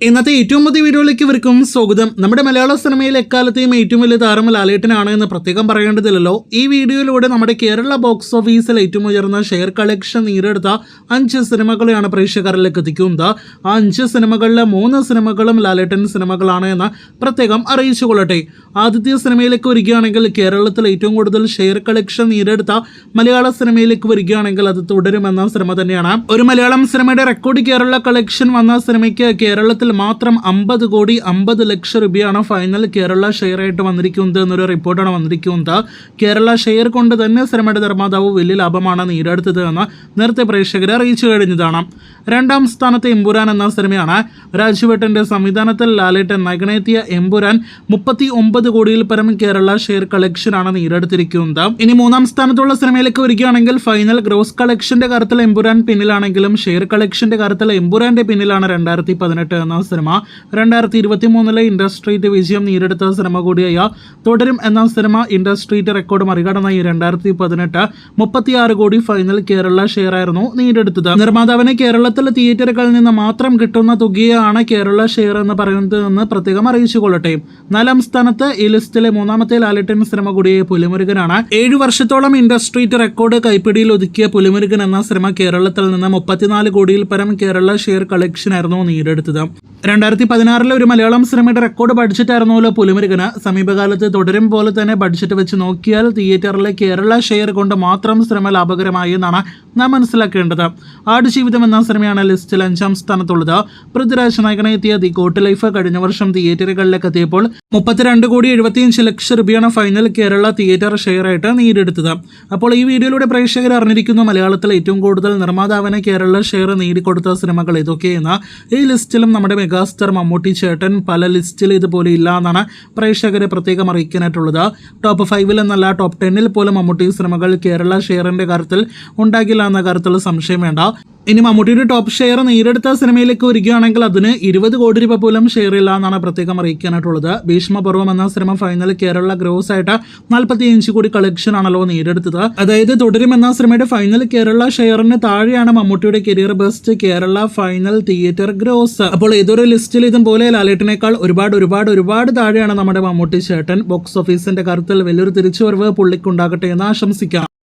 ഇന്നത്തെ ഏറ്റവും പുതിയ വീഡിയോയിലേക്ക് ഇവർക്കും സ്വാഗതം. നമ്മുടെ മലയാള സിനിമയിൽ എക്കാലത്തെയും ഏറ്റവും വലിയ താരം ലാലേട്ടനാണ് എന്ന് പ്രത്യേകം പറയേണ്ടതില്ലല്ലോ. ഈ വീഡിയോയിലൂടെ നമ്മുടെ കേരള ബോക്സ് ഓഫീസിൽ ഏറ്റവും ഉയർന്ന ഷെയർ കളക്ഷൻ നേടിയെടുത്ത 5 സിനിമകളെയാണ് പ്രേക്ഷകരിലേക്ക് എത്തിക്കുന്നത്. ആ 5 സിനിമകളിലെ 3 സിനിമകളും ലാലേട്ടൻ സിനിമകളാണ് എന്ന് പ്രത്യേകം അറിയിച്ചുകൊള്ളട്ടെ. ആദ്യത്തെ സിനിമയിലേക്ക് വരികയാണെങ്കിൽ കേരളത്തിൽ ഏറ്റവും കൂടുതൽ ഷെയർ കളക്ഷൻ നേടിയെടുത്ത മലയാള സിനിമയിലേക്ക് വരികയാണെങ്കിൽ അത് തുടരുമെന്ന സിനിമ തന്നെയാണ്. ഒരു മലയാളം സിനിമയുടെ റെക്കോർഡ് കേരള കളക്ഷൻ വന്ന സിനിമയ്ക്ക് കേരളത്തിൽ മാത്രം 50 കോടി 50 ലക്ഷം രൂപയാണ് ഫൈനൽ കേരള ഷെയർ ആയിട്ട് വന്നിരിക്കുന്നത് എന്നൊരു റിപ്പോർട്ടാണ് വന്നിരിക്കുന്നത്. കേരള ഷെയർ കൊണ്ട് തന്നെ സിനിമയുടെ നിർമ്മാതാവ് വലിയ ലാഭമാണ് നേടിയെടുത്തത് എന്ന് നേരത്തെ പ്രേക്ഷകരെ അറിയിച്ചു കഴിഞ്ഞതാണ്. 2ാം സ്ഥാനത്ത് എമ്പുരാൻ എന്ന സിനിമയാണ്. രാജുവേട്ടന്റെ സംവിധാനത്തിൽ ലാലേട്ടൻ നായകനെത്തിയ എമ്പുരാൻ 39 കോടിയിൽ പരം കേരള ഷെയർ കളക്ഷനാണ് നേടിയെടുത്തിരിക്കുന്നത്. ഇനി 3ാം സ്ഥാനത്തുള്ള സിനിമയിലേക്ക് വരികയാണെങ്കിൽ ഫൈനൽ ഗ്രോസ് കളക്ഷന്റെ കാര്യത്തിൽ എമ്പുരാൻ പിന്നിലാണെങ്കിലും ഷെയർ കളക്ഷന്റെ കാര്യത്തിൽ എമ്പുരാന്റെ പിന്നിലാണ് 2018 എന്ന സിനിമ. 2023 ഇൻഡസ്ട്രീറ്റ് വിജയം നേടിയെടുത്ത സിനിമ കൂടിയായ തുടരും എന്ന സിനിമ ഇൻഡസ്ട്രീറ്റ് റെക്കോർഡ് മറികടന്ന 2018 36 കോടി ഫൈനൽ കേരള ഷെയർ ആയിരുന്നു നേടിയെടുത്തത്. നിർമ്മാതാവിന് കേരളത്തിലെ തിയേറ്ററുകളിൽ നിന്ന് മാത്രം കിട്ടുന്ന തുകയാണ് കേരള ഷെയർ എന്ന് പറയുന്നതെന്ന് പ്രത്യേകം അറിയിച്ചുകൊള്ളട്ടെ. 4ാം സ്ഥാനത്ത് ഈ ലിസ്റ്റിലെ 3ാമത്തെ ലാലേട്ടൻ സിനിമ കൂടിയായ പുലിമുരുകനാണ്. 7 വർഷത്തോളം ഇൻഡസ്ട്രീറ്റ് റെക്കോർഡ് കൈപ്പിടിയിൽ ഒതുക്കിയ പുലിമുരുകൻ എന്ന സിനിമ കേരളത്തിൽ നിന്ന് 34 കോടിയിൽ പരം കേരള ഷെയർ കളക്ഷൻ ആയിരുന്നു നേടിയെടുത്തത്. 2016 ഒരു മലയാളം സിനിമയുടെ റെക്കോർഡ് ബഡ്ജറ്റ് ആയിരുന്നല്ലോ പുലിമുരുകന്. സമീപകാലത്ത് തുടരും പോലെ തന്നെ ബഡ്ജറ്റ് വെച്ച് നോക്കിയാൽ തിയേറ്ററിലെ കേരള ഷെയർ കൊണ്ട് മാത്രം സിനിമ ലാഭകരമായി എന്നാണ് നാം മനസ്സിലാക്കേണ്ടത്. ആടുജീവിതം എന്ന സിനിമയാണ് ലിസ്റ്റിൽ 5ാം സ്ഥാനത്തുള്ളത്. പൃഥ്വിരാജ് നായകനെത്തിയ ദി കോട്ട് ലൈഫ് കഴിഞ്ഞ വർഷം തിയേറ്ററുകളിലേക്ക് എത്തിയപ്പോൾ 32 കോടി 75 ലക്ഷം രൂപയാണ് ഫൈനൽ കേരള തിയേറ്റർ ഷെയർ ആയിട്ട് നേടിയെടുത്തത്. അപ്പോൾ ഈ വീഡിയോയിലൂടെ പ്രേക്ഷകർ അറിഞ്ഞിരിക്കുന്നു മലയാളത്തിൽ ഏറ്റവും കൂടുതൽ നിർമ്മാതാവിന് കേരള ഷെയർ നേടിക്കൊടുത്ത സിനിമകൾ ഏതൊക്കെയെന്ന്. ഈ ലിസ്റ്റിലും നമ്മുടെ മെഗാസ്റ്റാർ മമ്മൂട്ടി ചേട്ടൻ പല ലിസ്റ്റിൽ ഇതുപോലെ ഇല്ല എന്നാണ് പ്രേക്ഷകരെ പ്രത്യേകം അറിയിക്കാനായിട്ടുള്ളത്. ടോപ്പ് 5 എന്നല്ല ടോപ്പ് 10 പോലും മമ്മൂട്ടി സിനിമകൾ കേരള ഷെയറിന്റെ കാര്യത്തിൽ ഉണ്ടാകില്ല എന്ന കാര്യത്തിൽ സംശയം വേണ്ട. ഇനി മമ്മൂട്ടിയുടെ ടോപ്പ് ഷെയർ നേടിയെടുത്ത സിനിമയിലേക്ക് വരികയാണെങ്കിൽ അതിന് 20 കോടി രൂപ പോലും ഷെയർ ഇല്ല എന്നാണ് പ്രത്യേകം അറിയിക്കാനായിട്ടുള്ളത്. ഭീഷ്മപർവം എന്ന സിനിമ ഫൈനൽ കേരള ഗ്രോസ് ആയിട്ട് 45 കോടി കളക്ഷൻ ആണല്ലോ നേടിയെടുത്തത്. അതായത് തുടരും എന്ന സിനിമയുടെ ഫൈനൽ കേരള ഷെയറിന് താഴെയാണ് മമ്മൂട്ടിയുടെ career best Kerala final theatre gross. അപ്പോൾ ഏതൊരു ലിസ്റ്റിൽ ഇതുപോലെ ലാലേട്ടനേക്കാൾ ഒരുപാട് താഴെയാണ് നമ്മുടെ മമ്മൂട്ടി ചേട്ടൻ. ബോക്സ് ഓഫീസിന്റെ കാര്യത്തിൽ വലിയൊരു തിരിച്ചുവരവ് പുള്ളിക്കുണ്ടാകട്ടെ എന്ന് ആശംസിക്കാം.